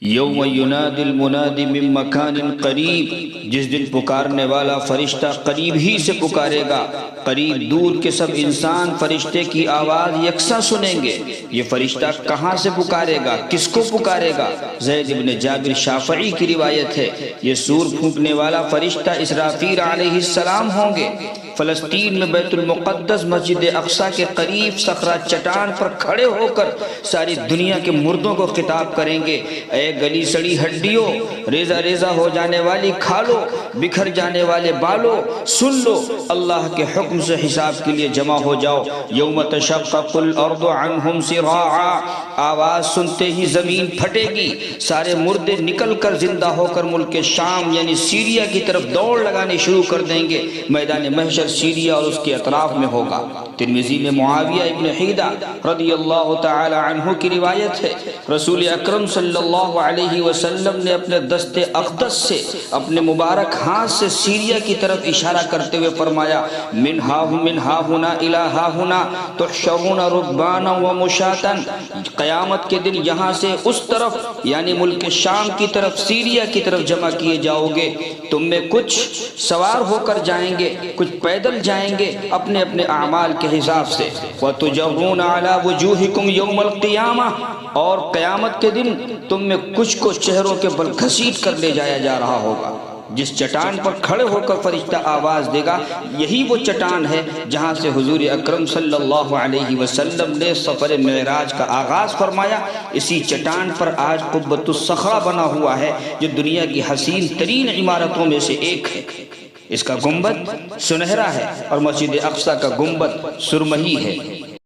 یوم ینادی المنادی من مکان قریب، جس دن پکارنے والا فرشتہ قریب ہی سے پکارے گا، قریب دور کے سب انسان فرشتے کی آواز یکساں سنیں گے۔ یہ فرشتہ کہاں سے پکارے گا، کس کو پکارے گا؟ زید بن جابر شافعی کی روایت ہے، یہ سور پھونکنے والا فرشتہ اسرافیل علیہ السلام ہوں گے۔ فلسطین میں بیت المقدس مسجد اقصی کے قریب صخرہ چٹان پر کھڑے ہو کر ساری دنیا کے مردوں کو خطاب کریں گے، اے گلی سڑی ہڈیوں، ریزہ ریزہ ہو جانے والی کھالو، بکھر جانے والے بالو، سن لو، اللہ کے حکم سے حساب کے لیے جمع ہو جاؤ۔ یوم تشقق الارض عنہم سراعا، آواز سنتے ہی زمین پھٹے گی، سارے مردے نکل کر زندہ ہو کر ملک شام یعنی سیریا کی طرف دوڑ لگانی شروع کر دیں گے۔ میدان محشر سیریا اور اس کے اطراف میں ہوگا۔ ترمذی میں معاویہ ابن حیدہ رضی اللہ تعالی عنہ کی روایت ہے، رسول اکرم صلی اللہ علیہ وسلم نے اپنے دست اقدس سے اپنے مبارک ہاتھ سے سیریا کی طرف اشارہ کرتے ہوئے فرمایا، من ہا ہنا الی ہا ہنا تحشرون رکبانا و مشاتا، قیامت کے دن یہاں سے اس طرف یعنی ملک شام کی طرف سیریا کی طرف جمع کیے جاؤ گے، تم میں کچھ سوار ہو کر جائیں گے، کچھ پیدل جائیں گے اپنے اپنے اعمال کے حساب سے۔ وَتُجَرُّونَ عَلَى وُجُوهِكُمْ يَوْمَ الْقِيَامَةِ، اور قیامت کے دن تم میں کچھ کو چہروں کے بل گھسیٹ کر لے جایا جا رہا ہوگا۔ جس چٹان پر کھڑے ہو کر فرشتہ آواز دے گا، یہی وہ چٹان ہے جہاں سے حضور اکرم صلی اللہ علیہ وسلم نے سفر معراج کا آغاز فرمایا۔ اسی چٹان پر آج قبۃ الصخرہ بنا ہوا ہے، جو دنیا کی حسین ترین عمارتوں میں سے ایک ہے۔ اس کا گنبد سنہرا ہے اور مسجد اقصی کا گنبد سرمئی ہے۔